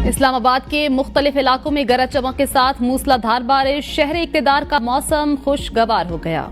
इस्लामाबाद के मुख्तलिफ इलाकों में गरज चमक के साथ मूसलाधार बारिश, शहरी इक़्तिदार का मौसम खुशगवार हो गया।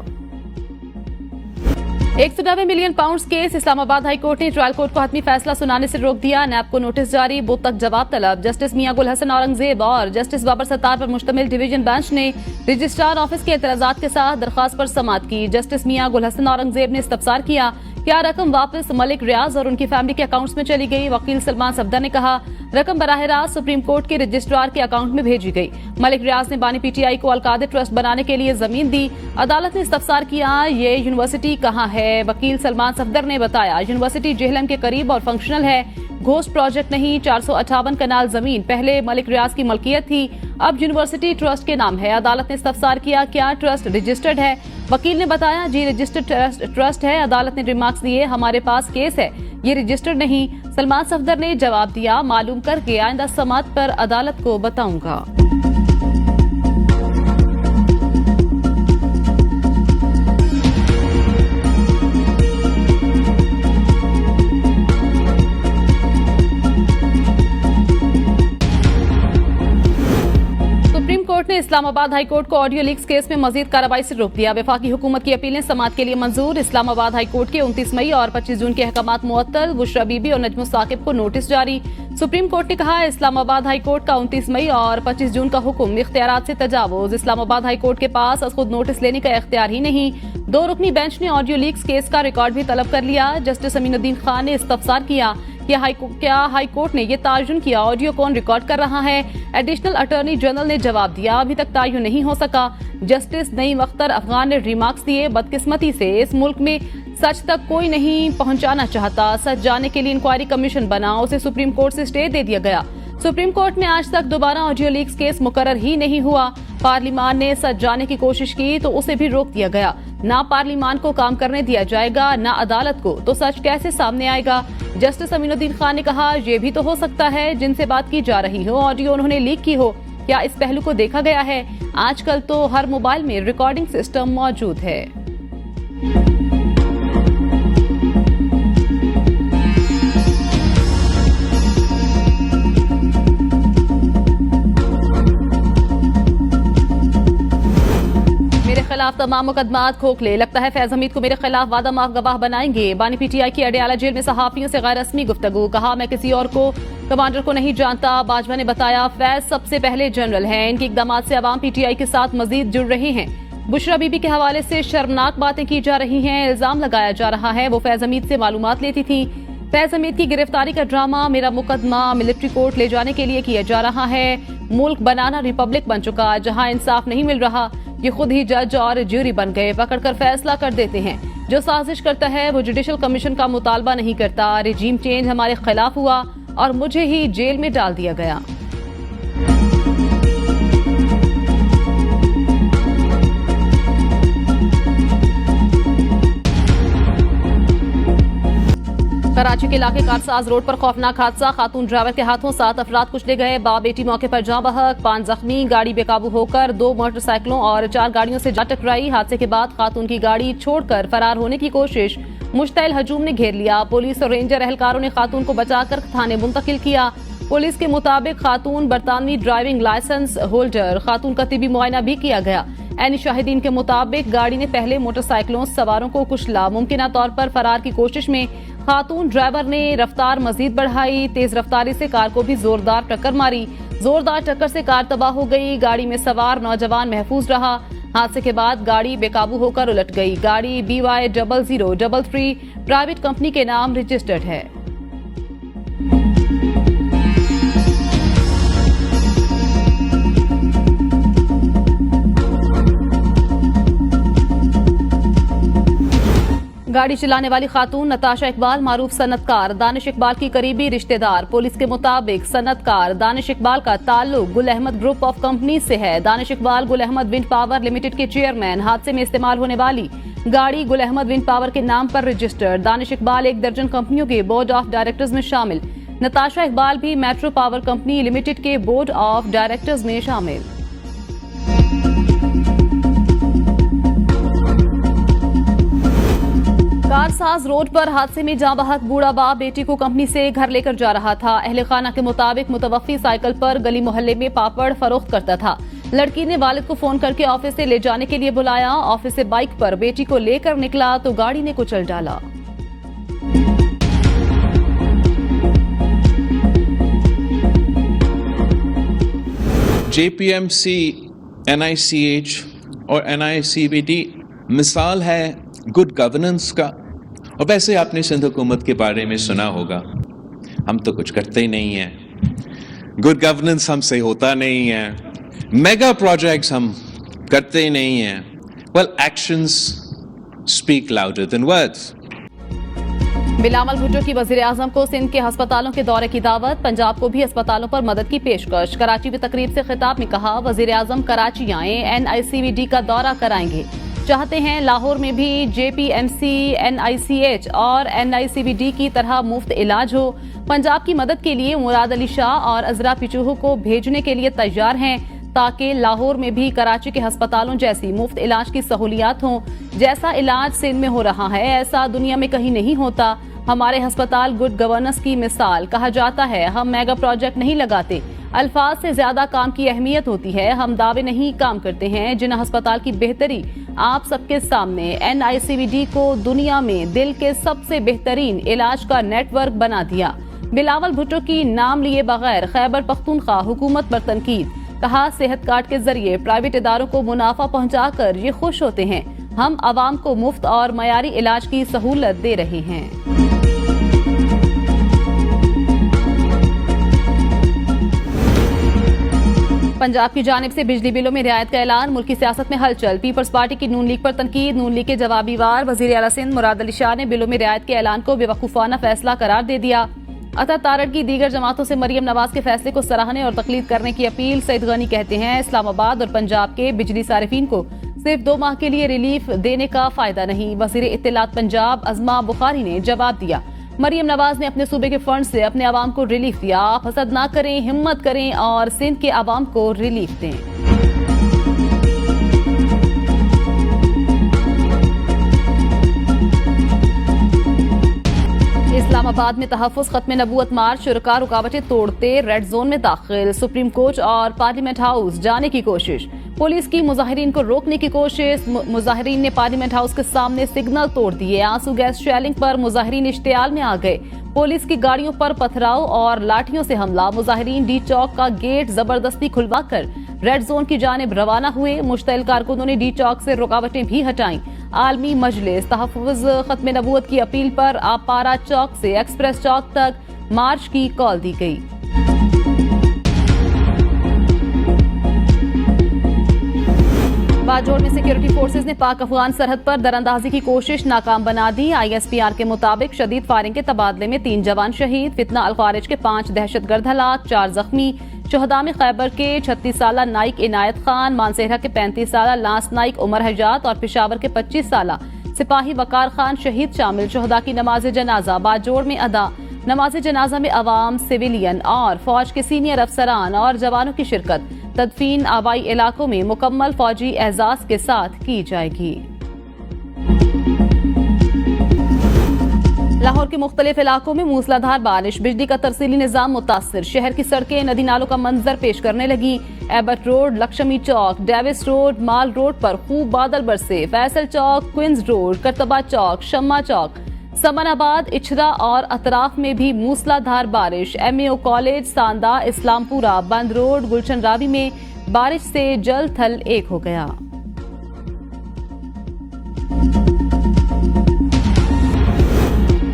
190 million pounds case, Islamabad high court ने ट्रायल कोर्ट को हतमी फैसला सुनाने से रोक दिया। नैब को नोटिस जारी, बुध तक जवाब तलब। जस्टिस मियां गुल हसन औरंगजेब और जस्टिस बाबर सत्तार पर मुश्तमिल डिवीजन बेंच ने रजिस्ट्रार ऑफिस के एतराजात के साथ दरख्वास्त पर समाअत की। जस्टिस मियां गुल हसन औरंगजेब ने इस्तफसार किया, क्या रकम वापस मलिक रियाज और उनकी फैमिली के अकाउंट्स में चली गई। वकील सलमान सफदर ने कहा, रकम बराह रास्त सुप्रीम कोर्ट के रजिस्ट्रार के अकाउंट में भेजी गई। मलिक रियाज ने बानी पीटीआई को अलकादर ट्रस्ट बनाने के लिए जमीन दी। अदालत ने इस्तफसार किया, ये यूनिवर्सिटी कहाँ है। वकील सलमान सफदर ने बताया, यूनिवर्सिटी जेहलम के करीब और फंक्शनल है, घोस्ट प्रोजेक्ट नहीं। 458 कनाल जमीन पहले मलिक रियाज की मलकियत थी, अब यूनिवर्सिटी ट्रस्ट के नाम है। अदालत ने इस्तफसार किया, क्या ट्रस्ट रजिस्टर्ड है। वकील ने बताया, जी रजिस्टर्ड ट्रस्ट है। अदालत ने रिमार्क्स दिए, हमारे पास केस है, ये रजिस्टर्ड नहीं। सलमान सफदर ने जवाब दिया, मालूम करके आइंदा समाअत पर अदालत को बताऊंगा। सुप्रीम कोर्ट ने इस्लामाबाद हाई कोर्ट को ऑडियो लीक्स केस में मजीद कार्रवाई से रोक दिया। वफाकी हुकूमत की अपीलें समाअत के लिए मंजूर। इस्लामाबाद हाई कोर्ट के 29 मई और 25 जून के अहकामात मुअत्तल। बुशरा बीबी और नजमुस साकिब को नोटिस जारी। सुप्रीम कोर्ट ने कहा, इस्लामाबाद हाई कोर्ट का 29 मई और 25 जून का हुक्म इख्तियारात से तजावुज। इस्लामाबाद हाई कोर्ट के पास खुद नोटिस लेने का इख्तियार ही नहीं। 2 रुकनी बेंच ने ऑडियो लीक्स केस का रिकॉर्ड भी तलब कर लिया। जस्टिस अमीनुद्दीन खान ने इस्तफसार किया, क्या हाई कोर्ट ने यह तायुन किया, ऑडियो कौन रिकॉर्ड कर रहा है। एडिशनल अटॉर्नी जनरल ने जवाब दिया, अभी तक तायुन नहीं हो सका। जस्टिस नईम अख्तर अफगान ने रिमार्क्स दिए, बदकिस्मती से इस मुल्क में सच तक कोई नहीं पहुंचाना चाहता। सच जानने के लिए इंक्वायरी कमीशन बना, उसे सुप्रीम कोर्ट से स्टे दे दिया गया। सुप्रीम कोर्ट में आज तक दोबारा ऑडियो लीक्स केस मुकर्रर ही नहीं हुआ। पार्लिमान ने सच जानने की कोशिश की तो उसे भी रोक दिया गया। ना पार्लिमान को काम करने दिया जाएगा, ना अदालत को, तो सच कैसे सामने आएगा। जस्टिस अमीनुद्दीन खान ने कहा, यह भी तो हो सकता है जिनसे बात की जा रही हो ऑडियो उन्होंने लीक की हो। क्या इस पहलू को देखा गया है। आजकल तो हर मोबाइल में रिकॉर्डिंग सिस्टम मौजूद है। खिलाफ तमाम मुकदमात खोखले, लगता है फैज हमीद को मेरे खिलाफ वादा माफ गवाह बनाएंगे। बानी पीटीआई की अडियाला जेल में सहाफियों से गैर रस्मी गुफ्तगू, कहा मैं किसी और को कमांडर को नहीं जानता। बाजवा ने बताया, फैज सबसे पहले जनरल हैं, इनके इकदाम से अवाम पीटीआई के साथ मजीद जुड़ रहे हैं। बुशरा बीबी के हवाले से शर्मनाक बातें की जा रही हैं, इल्जाम लगाया जा रहा है वो फैज हमीद से मालूमात लेती थी। फैज हमीद की गिरफ्तारी का ड्रामा, मेरा मुकदमा मिलिट्री कोर्ट ले जाने के लिए किया जा रहा है। मुल्क बनाना रिपब्लिक बन चुका, जहां इंसाफ नहीं मिल रहा, ये खुद ही जज और ज्यूरी बन गए, पकड़कर फैसला कर देते हैं। जो साजिश करता है वो जुडिशल कमीशन का मुतालबा नहीं करता। रिजीम चेंज हमारे खिलाफ हुआ और मुझे ही जेल में डाल दिया गया। कराची के इलाके कारसाज रोड पर खौफनाक हादसा, खातून ड्राइवर के हाथों 7 अफराद कुचले गए। बाप बेटी मौके पर जाँ बहक, 5 जख्मी। गाड़ी बेकाबू होकर 2 मोटरसाइकिलों और 4 गाड़ियों से जा टकराई। हादसे के बाद खातून की गाड़ी छोड़कर फरार होने की कोशिश, मुश्तइल हजूम ने घेर लिया। पुलिस और रेंजर एहलकारों ने खातून को बचाकर थाने मुंतकिल किया। पुलिस के मुताबिक खातून बरतानवी ड्राइविंग लाइसेंस होल्डर। खातून का तिबी मुआयना भी किया गया। ऐनी शाहिदीन के मुताबिक गाड़ी ने पहले मोटरसाइकिलों सवारों को कुचला। मुमकिना तौर पर फरार की कोशिश में खातून ड्राइवर ने रफ्तार मजीद बढ़ाई। तेज रफ्तारी से कार को भी जोरदार टक्कर मारी। जोरदार टक्कर से कार तबाह हो गई। गाड़ी में सवार नौजवान महफूज रहा। हादसे के बाद गाड़ी बेकाबू होकर उलट गई। गाड़ी BY0033 प्राइवेट कंपनी के नाम रजिस्टर्ड है। गाड़ी चलाने वाली खातून नताशा इकबाल, मारूफ सनतकार दानिश इकबाल की करीबी रिश्तेदार। पुलिस के मुताबिक सनतकार दानिश इकबाल का ताल्लुक Gul Ahmed group of company से है। Danish Iqbal Gul Ahmed wind power limited के चेयरमैन। हादसे में इस्तेमाल होने वाली गाड़ी गुल अहमद विंड पावर के नाम पर रजिस्टर्ड। दानिश इकबाल 1 दर्जन कंपनियों के बोर्ड ऑफ डायरेक्टर्स में शामिल। नताशा इकबाल भी मेट्रो पावर कंपनी लिमिटेड के बोर्ड ऑफ डायरेक्टर्स में शामिल। कारसाज रोड पर हादसे में जाँ बहक बूढ़ा बाप बेटी को कंपनी से घर लेकर जा रहा था। अहले खाना के मुताबिक मुतवफ़ी साइकिल पर गली मोहल्ले में पापड़ फरोख्त करता था। लड़की ने वालिद को फोन करके ऑफिस से ले जाने के लिए बुलाया। ऑफिस से बाइक पर बेटी को लेकर निकला तो गाड़ी ने कुचल डाला। JPMC, NICH और NICBD मिसाल है गुड गवर्नेंस का। और वैसे आपने सिंध हुकूमत के बारे में सुना होगा, हम तो कुछ करते ही नहीं हैं। गुड गवर्नेंस हमसे होता नहीं है, मेगा प्रोजेक्ट्स हम करते ही नहीं हैं। Well, actions speak louder than words. Bilawal Bhutto की वजीर आजम को सिंध के अस्पतालों के दौरे की दावत। पंजाब को भी अस्पतालों पर मदद की पेशकश। कराची में तकरीब से खिताब में कहा, वजीर आजम कराची आए, NICBD का दौरा कराएंगे। चाहते हैं लाहौर में भी JPMC, NICH और NICBD की तरह मुफ्त इलाज हो। पंजाब की मदद के लिए मुराद अली शाह और अजरा पिचूहू को भेजने के लिए तैयार हैं, ताकि लाहौर में भी कराची के अस्पतालों जैसी मुफ्त इलाज की सहूलियात हों। जैसा इलाज सिंध में हो रहा है, ऐसा दुनिया में कहीं नहीं होता। हमारे अस्पताल गुड गवर्नेंस की मिसाल। कहा जाता है हम मेगा प्रोजेक्ट नहीं लगाते, अल्फाज से ज्यादा काम की अहमियत होती है। हम दावे नहीं, काम करते हैं। जिन अस्पताल की बेहतरी आप सबके सामने। NICBD को दुनिया में दिल के सबसे बेहतरीन इलाज का नेटवर्क बना दिया। बिलावल भुट्टो की नाम लिए बगैर खैबर पख्तूनख्वा हुकूमत पर तनकीद। कहा, सेहत कार्ड के जरिए प्राइवेट इदारों को मुनाफा पहुंचाकर ये खुश होते हैं। हम आवाम को मुफ्त और मयारी इलाज की सहूलत दे रहे हैं। पंजाब की जानिब से बिजली बिलों में रियायत का ऐलान। मुल्की सियासत में हलचल। पीपल्स पार्टी की नून लीग पर तनकीद। नून लीग के जवाबी वार वजीर आला सिंध मुराद अली शाह ने बिलों में रियायत के ऐलान को बेवकूफाना फैसला करार दे दिया। अता तारड़ की दीगर जमातों से मरियम नवाज के फैसले को सराहने और तकलीद करने की अपील। सईद गनी कहते हैं, इस्लामाबाद और पंजाब के बिजली सारिफीन को सिर्फ 2 माह के लिए रिलीफ देने का फायदा नहीं। वजीर इत्तलात पंजाब अजमा बुखारी ने जवाब दिया, मरियम नवाज ने अपने सूबे के फंड से अपने आवाम को रिलीफ दिया। आप हसद ना करें, हिम्मत करें और सिंध के आवाम को रिलीफ दें। इस्लामाबाद में तहफ़्फ़ुज़ ख़त्म नबूवत मार्च। शुरका रुकावटें तोड़ते रेड जोन में दाखिल। सुप्रीम कोर्ट और पार्लियामेंट हाउस जाने की कोशिश। पुलिस की मुजाहिरीन को रोकने की कोशिश। मुजाहिरीन ने पार्लियामेंट हाउस के सामने सिग्नल तोड़ दिए। आंसू गैस शेलिंग पर मुजाहिरीन इश्तियाल में आ गए। पुलिस की गाड़ियों पर पथराव और लाठियों से हमला। मुजाहिरीन डी चौक का गेट जबरदस्ती खुलवाकर रेड जोन की जानिब रवाना हुए। मुश्तइल कारकुनों ने डी चौक से रुकावटें भी हटाईं। आलमी मजलिस तहफ़्फ़ुज़ ख़त्म नबूवत की अपील पर आपारा चौक से एक्सप्रेस चौक तक मार्च की कॉल दी गई। बाजोड़ में सिक्योरिटी फोर्सेज ने पाक अफगान सरहद पर दरअंदाजी की कोशिश नाकाम बना दी। ISPR के मुताबिक शदीद फायरिंग के तबादले में 3 जवान शहीद। फितना अल खारिज के 5 दहशतगर्द हलाक, 4 जख्मी। शहदा में खैबर के 36 साला नाइक इनायत खान, मानसेरा के 35 साला लांस नाइक उमर हजात और पेशावर के 25 साला सिपाही वकार खान शहीद शामिल। शहदा की नमाज जनाजा बाजोड़ में अदा। नमाज जनाजा में अवाम, सिविलियन और फौज के सीनियर अफसरान और जवानों की शिरकत। तदफीन आबाई इलाकों में मुकम्मल फौजी एजाज के साथ की जाएगी। लाहौर के मुख्तलिफ इलाकों में मूसलाधार बारिश। बिजली का तरसीली निजाम मुतासिर। शहर की सड़कें नदी नालों का मंजर पेश करने लगी। एबट रोड, लक्ष्मी चौक, डेविस रोड, माल रोड पर खूब बादल बरसे। फैसल चौक, क्वींस रोड, करतबा चौक, शम्मा चौक, समनाबाद, इछरा और अतराफ में भी मूसलाधार बारिश। MAO कॉलेज, सांदा, इस्लामपुरा, बंद रोड, गुलशन रावी में बारिश से जल थल एक हो गया।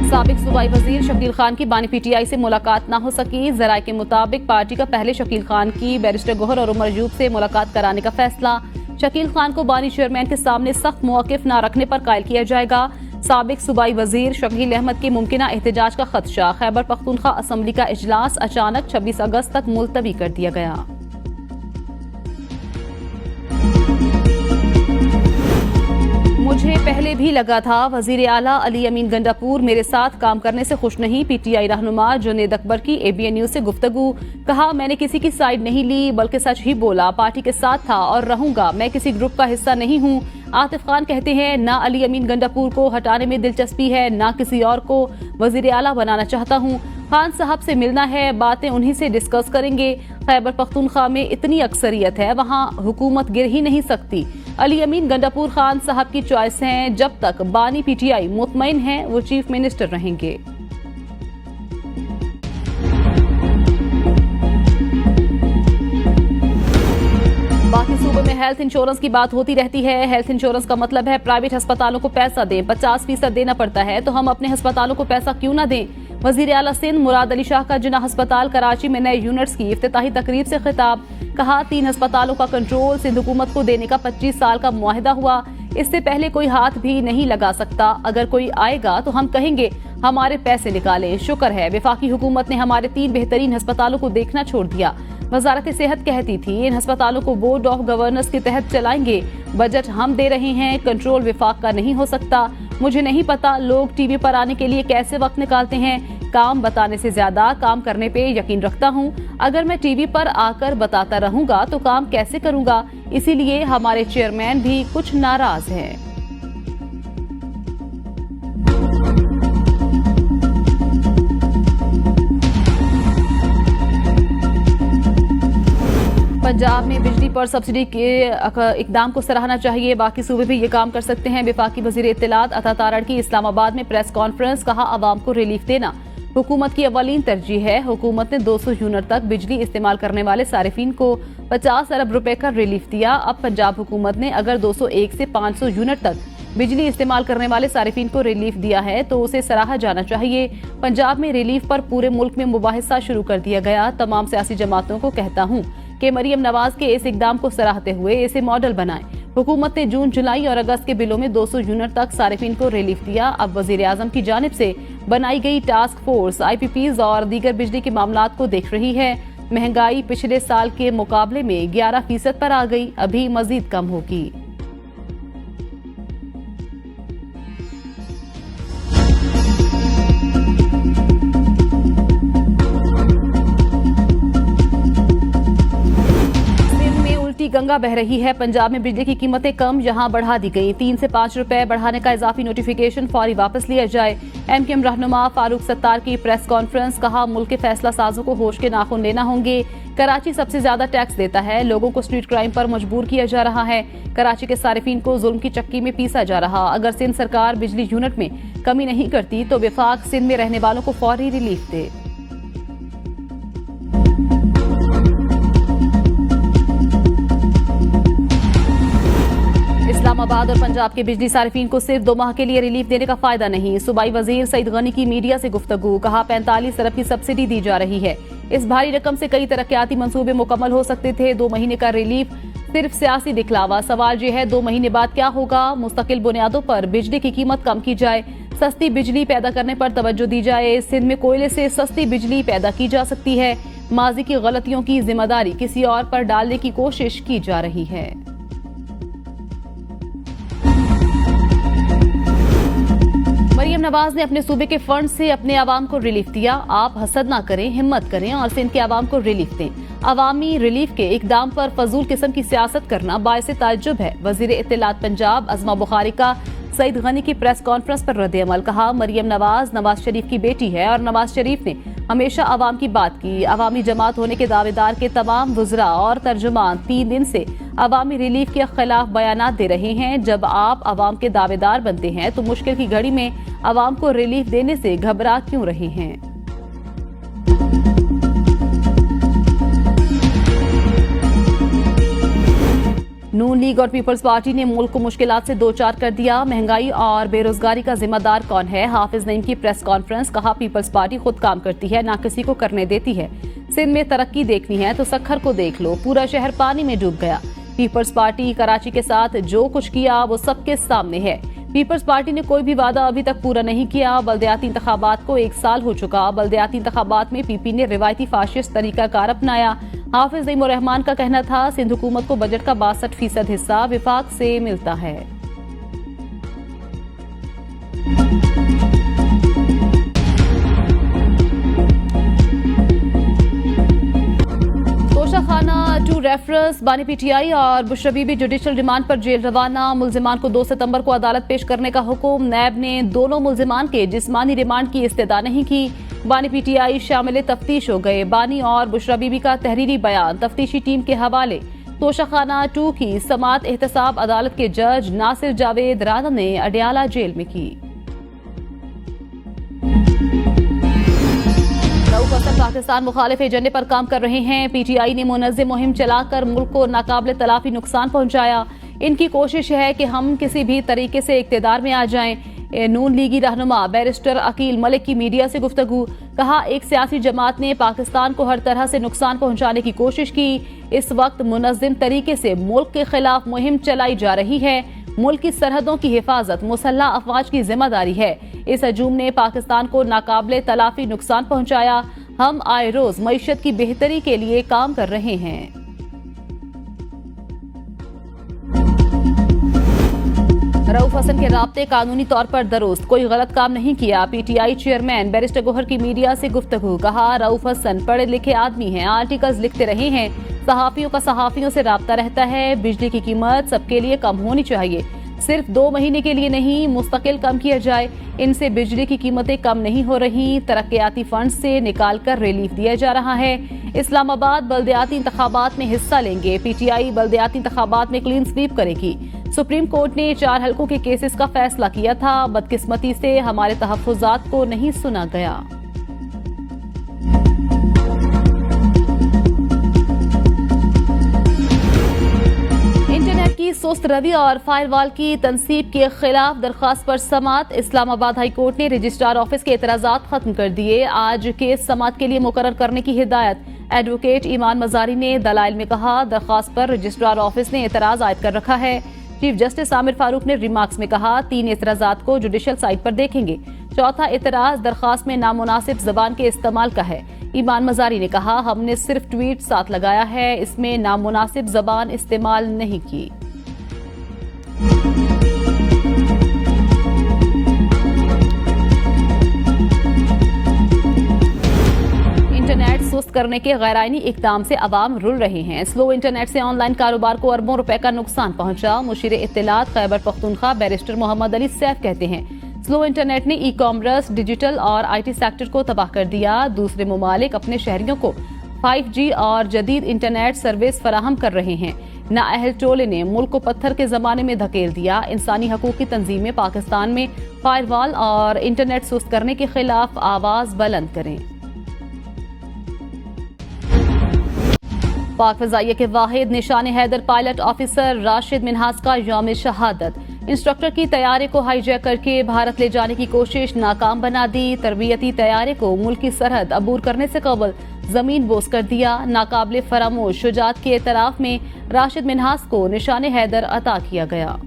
साबिक सूबाई वजीर शकील खान की बानी PTI से मुलाकात न हो सकी। जराये के मुताबिक पार्टी का पहले शकील खान की बैरिस्टर गोहर और उमर अयूब से मुलाकात कराने का फैसला। शकील खान को बानी चेयरमैन के सामने सख्त मौक़िफ़ न रखने पर कायल किया जाएगा। साबिक सूबाई वजीर शकील अहमद के मुमकिना एहतजाज का खदशा। खैबर पख्तूनख्वा असम्बली का इजलास अचानक 26 अगस्त तक मुलतवी कर दिया गया। मुझे पहले भी लगा था वजीर आला अली अमीन गंडापुर मेरे साथ काम करने से खुश नहीं। PTI रहनुमा जुनेद अकबर की ABN न्यूज से गुफ्तगू। कहा, मैंने किसी की साइड नहीं ली बल्कि सच ही बोला। पार्टी के साथ था और रहूंगा। मैं किसी ग्रुप का हिस्सा नहीं हूँ। आतिफ खान कहते हैं, ना अली अमीन गंडापुर को हटाने में दिलचस्पी है, ना किसी और को वजीर आला बनाना चाहता हूँ। खान साहब से मिलना है, बातें उन्हीं से डिस्कस करेंगे। खैबर पख्तूनख्वा में इतनी अक्सरियत है, वहाँ हुकूमत गिर ही नहीं सकती। अली अमीन गंडापुर खान साहब की चॉइस है। जब तक बानी पीटीआई मुतमईन है, वो चीफ मिनिस्टर रहेंगे। बाकी सूबे में हेल्थ इंश्योरेंस की बात होती रहती है। हेल्थ इंश्योरेंस का मतलब है प्राइवेट अस्पतालों को पैसा दें। 50% देना पड़ता है, तो हम अपने अस्पतालों को पैसा क्यों ना दें। वजीर आला सिंध मुराद अली शाह का जिन्ना अस्पताल कराची में नए यूनिट्स की इफ्तिताही तकरीब से खिताब। कहा, 3 अस्पतालों का कंट्रोल सिंध हुकूमत को देने का 25 साल का मुआहिदा हुआ। इससे पहले कोई हाथ भी नहीं लगा सकता। अगर कोई आएगा तो हम कहेंगे हमारे पैसे निकालें। शुक्र है वफाकी हुकूमत ने हमारे 3 बेहतरीन अस्पतालों को देखना छोड़ दिया। वजारत सेहत कहती थी इन अस्पतालों को बोर्ड ऑफ गवर्नर्स के तहत चलाएंगे। बजट हम दे रहे हैं, कंट्रोल विफाक का नहीं हो सकता। मुझे नहीं पता लोग टीवी पर आने के लिए कैसे वक्त निकालते हैं। काम बताने से ज्यादा काम करने पे यकीन रखता हूँ। अगर मैं टीवी पर आकर बताता रहूंगा तो काम कैसे करूंगा। इसीलिए हमारे चेयरमैन भी कुछ नाराज हैं। पंजाब में बिजली पर सब्सिडी के इकदाम को सराहना चाहिए। बाकी सूबे भी ये काम कर सकते हैं। वफाकी वजीर इत्तलात अता तारड़ की इस्लामाबाद में प्रेस कॉन्फ्रेंस। कहा, अवाम को रिलीफ देना हुकूमत की अवलीन तरजीह है। हुकूमत ने 200 यूनिट तक बिजली इस्तेमाल करने वाले सारिफीन को 50 अरब रुपए का रिलीफ दिया। अब पंजाब हुकूमत ने अगर 201 से 500 यूनिट तक बिजली इस्तेमाल करने वाले सारिफीन को रिलीफ दिया है तो उसे सराहा जाना चाहिए। पंजाब में रिलीफ पर पूरे मुल्क में मुबाहिसा शुरू कर दिया गया। तमाम सियासी जमातों को कहता हूँ कि मरियम नवाज के इस इकदाम को सराहते हुए इसे मॉडल बनाएं। हुकूमत ने जून, जुलाई और अगस्त के बिलों में 200 यूनिट तक सारिफीन को रिलीफ दिया। अब वजीर आजम की जानिब से बनाई गई टास्क फोर्स IPPs और दीगर बिजली के मामलात को देख रही है। महंगाई पिछले साल के मुकाबले में 11% पर आ गई, अभी मजीद कम होगी। गंगा बह रही है। पंजाब में बिजली की कीमतें कम, यहां बढ़ा दी गई। 3 से 5 रुपए बढ़ाने का इजाफी नोटिफिकेशन फौरी वापस लिया जाए। MKM रहनुमा फारूक सत्तार की प्रेस कॉन्फ्रेंस। कहा, मुल्क के फैसला साजों को होश के नाखून लेना होंगे। कराची सबसे ज्यादा टैक्स देता है। लोगों को स्ट्रीट क्राइम पर मजबूर किया जा रहा है। कराची के सारिफीन को जुल्म की चक्की में पीसा जा रहा। अगर सिंध सरकार बिजली यूनिट में कमी नहीं करती तो वफाक सिंध में रहने वालों को फौरी रिलीफ दे। इस्लामाबाद और पंजाब के बिजली सारिफीन को सिर्फ 2 माह के लिए रिलीफ देने का फायदा नहीं। सूबाई वजीर सईद गनी की मीडिया से गुफ्तगू। कहा, 45 अरब की सब्सिडी दी जा रही है। इस भारी रकम से कई तरक्याती मंसूबे मुकम्मल हो सकते थे। 2 महीने का रिलीफ सिर्फ सियासी दिखलावा। सवाल यह है 2 महीने बाद क्या होगा। मुस्तकिल बुनियादों पर बिजली की कीमत कम की जाए। सस्ती बिजली पैदा करने पर तवज्जो दी जाए। सिंध में कोयले से सस्ती बिजली पैदा की जा सकती है। माजी की गलतियों की जिम्मेदारी किसी और पर डालने की कोशिश की जा रही है। मरियम नवाज ने अपने सूबे के फंड से अपने आवाम को रिलीफ दिया। आप हसद ना करें, हिम्मत करें और सिंध के आवाम को रिलीफ दें। अवामी रिलीफ के इकदाम पर फजूल किस्म की सियासत करना बायसे ताज्जुब है। वजीर इत्तलात पंजाब अज़मा बुखारी का सईद गनी की प्रेस कॉन्फ्रेंस पर रद्द अमल। कहा, मरियम नवाज शरीफ की बेटी है और नवाज शरीफ ने हमेशा आवाम की बात की। अवामी जमात होने के दावेदार के तमाम वुज़रा और तर्जुमान 3 दिन से अवामी रिलीफ के खिलाफ बयानात दे रहे हैं। जब आप अवाम के दावेदार बनते हैं तो मुश्किल की घड़ी में अवाम को रिलीफ देने से घबरा क्यों रहे हैं। नून लीग और पीपल्स पार्टी ने मुल्क को मुश्किलात से 2-4 कर दिया। महंगाई और बेरोजगारी का जिम्मेदार कौन है। हाफिज नईम की प्रेस कॉन्फ्रेंस। कहा, पीपल्स पार्टी खुद काम करती है, ना किसी को करने देती है। सिंध में तरक्की देखनी है तो सखर को देख लो, पूरा शहर पानी में डूब गया। पीपल्स पार्टी कराची के साथ जो कुछ किया वो सबके सामने है। पीपल्स पार्टी ने कोई भी वादा अभी तक पूरा नहीं किया। बल्दियाती इंतखाबात को 1 साल हो चुका। बल्दियाती इंतखाबात में PP ने रिवायती फाशिस्ट तरीकाकार अपनाया। हाफिज नईम रहमान का कहना था सिंध हुकूमत को बजट का 62% हिस्सा विफाक से मिलता है। तोशाखाना टू रेफरेंस बानी पीटीआई और बुशरा बीबी जुडिशल रिमांड पर जेल रवाना। मुल्जिमान को 2 सितंबर को अदालत पेश करने का हुक्म। नैब ने दोनों मुल्जिमान के जिस्मानी रिमांड की इस्तदा नहीं की। बानी पीटीआई शामिल तफ्तीश हो गए। बानी और बुशरा बीबी का तहरीरी बयान तफ्तीशी टीम के हवाले। तोशाखाना 2 की समात एहतसाब अदालत के जज नासिर जावेद राना ने अडियाला जेल में की। रऊफ हसन पाकिस्तान मुखालिफ एजेंडे पर काम कर रहे हैं। पीटीआई ने मुनज़्ज़म मुहिम चलाकर मुल्क को नाकाबिल तलाफी नुकसान पहुंचाया। इनकी कोशिश है कि हम किसी भी तरीके से इक़्तिदार में आ जाएं। नून लीगी रहनुमा बैरिस्टर अकील मलिक की मीडिया से गुफ्तगू। कहा, एक सियासी जमात ने पाकिस्तान को हर तरह से नुकसान पहुंचाने की कोशिश की। इस वक्त मुनज़्ज़म तरीके से मुल्क के खिलाफ मुहिम चलाई जा रही है। मुल्क की सरहदों की हिफाजत मुसल्लह अफवाज की जिम्मेदारी है। इस हजूम ने पाकिस्तान को नाकाबिले तलाफी नुकसान पहुंचाया। हम आए रोज मईशत की बेहतरी के लिए काम कर रहे हैं। रऊफ हसन के राब्ते कानूनी तौर पर दुरुस्त, कोई गलत काम नहीं किया। पीटीआई चेयरमैन बैरिस्टर गोहर की मीडिया से गुफ्तगू। कहा, रऊफ हसन पढ़े लिखे आदमी हैं, आर्टिकल्स लिखते रहे हैं। सहाफियों का सहाफियों से राब्ता रहता है। बिजली की कीमत सबके लिए कम होनी चाहिए, सिर्फ 2 महीने के लिए नहीं, मुस्तकिल कम किया जाए। इनसे बिजली की कीमतें कम नहीं हो रही। तरक्याती फंड से निकाल कर रिलीफ दिया जा रहा है। इस्लामाबाद बल्दियाती इंतखाबात में हिस्सा लेंगे। पीटीआई बल्दियाती इंतखाबात में क्लीन स्वीप करेगी। सुप्रीम कोर्ट ने 4 हलकों के केसेस का फैसला किया था। बदकिस्मती से हमारे तहफ्फुजात को नहीं सुना गया। इंटरनेट की सुस्त रवि और फायरवॉल की तनसीब के खिलाफ दरखास्त पर समात। इस्लामाबाद हाई कोर्ट ने रजिस्ट्रार ऑफिस के एतराजात खत्म कर दिए। आज केस समात के लिए मुकर्रर करने की हिदायत। एडवोकेट ईमान मजारी ने दलाइल में कहा, दरखास्त पर रजिस्ट्रार ऑफिस ने एतराज आयद कर रखा है। चीफ जस्टिस आमिर फारूक ने रिमार्क्स में कहा, 3 एतराजात को जुडिशल साइट पर देखेंगे। चौथा एतराज दरखास्त में नामुनासिब जबान के इस्तेमाल का है। ईमान मजारी ने कहा, हमने सिर्फ ट्वीट साथ लगाया है, इसमें नामुनासिब जबान इस्तेमाल नहीं की। इंटरनेट सुस्त करने के गैराइनी इक़दाम से अवाम रुल रहे हैं। स्लो इंटरनेट से ऑनलाइन कारोबार को अरबों रुपए का नुकसान पहुंचा। मुशीर इत्तलात खैबर पख्तूनख्वा बैरिस्टर मोहम्मद अली सैफ कहते हैं, स्लो इंटरनेट ने ई-कॉमर्स, डिजिटल और IT सेक्टर को तबाह कर दिया। दूसरे ममालिक अपने शहरियों को 5G और जदीद इंटरनेट सर्विस फराहम कर रहे हैं। नाअहल टोले ने मुल्क को पत्थर के जमाने में धकेल दिया। इंसानी हकूक की तंजीमें पाकिस्तान में फायरवॉल और इंटरनेट सुस्त करने के खिलाफ आवाज बुलंद करें। पाक फ़ज़ाइया के वाहिद निशान हैदर पायलट ऑफिसर राशिद मिन्हास का यौम शहादत। इंस्ट्रक्टर की तैयारे को हाईजैक करके भारत ले जाने की कोशिश नाकाम बना दी। तरबियती तैयारे को मुल्क की सरहद अबूर करने से कबल जमीन बोस कर दिया। नाकाबिले फरामोश शुजात के एतराफ में राशिद मिन्हास को निशान हैदर अता किया गया।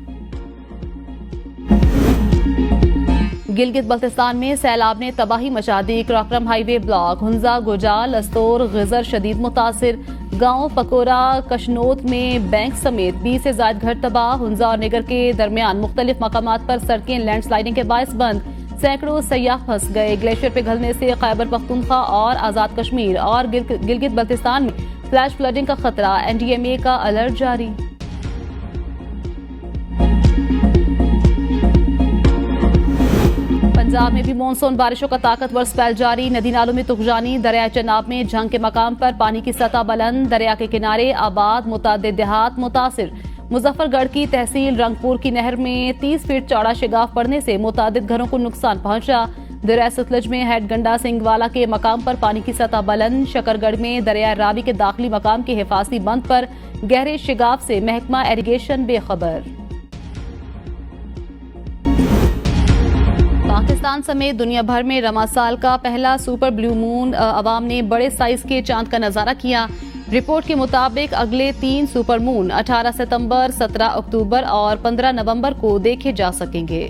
गिलगित बल्तिस्तान में सैलाब ने तबाही मचा दी। क्रॉकरम हाईवे ब्लॉक, हुंजा, गोजाल, अस्तोर, गिजर शदीद मुतासिर। गांव पकोरा, कशनोत में बैंक समेत 20 से ज्यादा घर तबाह। हुंजा और निगर के दरमियान मुख्तलिफ मकामात पर सड़कें लैंडस्लाइडिंग के बायस बंद। सैकड़ों सयाह फंस गए। ग्लेशियर पे घलने से खैबर पख्तूनख्वा और आजाद कश्मीर और गिलगित बल्तिस्तान में फ्लैश फ्लडिंग का खतरा। NDMA का अलर्ट जारी। पंजाब में भी मानसून बारिशों का ताकतवर स्पेल जारी। नदी नालों में तुगजानी। दरिया चनाब में जंग के मकाम पर पानी की सतह बुलंद। दरिया के किनारे आबाद मुतादिद देहात मुतासिर। मुजफ्फरगढ़ की तहसील रंगपुर की नहर में 30 फीट चौड़ा शिगाफ पड़ने से मुतादिद घरों को नुकसान पहुंचा। दरिया सतलज में हेडगंडा सिंगवाला के मकाम पर पानी की सतह बुलंद। शकरगढ़ में दरिया रावी के दाखिली मकाम के हिफाजती बंद पर गहरे शिगाफ से महकमा इरिगेशन बेखबर। पाकिस्तान समेत दुनिया भर में रमासाल का पहला सुपर ब्लू मून। अवाम ने बड़े साइज के चांद का नजारा किया। रिपोर्ट के मुताबिक अगले 3 सुपर मून 18 सितंबर, 17 अक्टूबर और 15 नवंबर को देखे जा सकेंगे।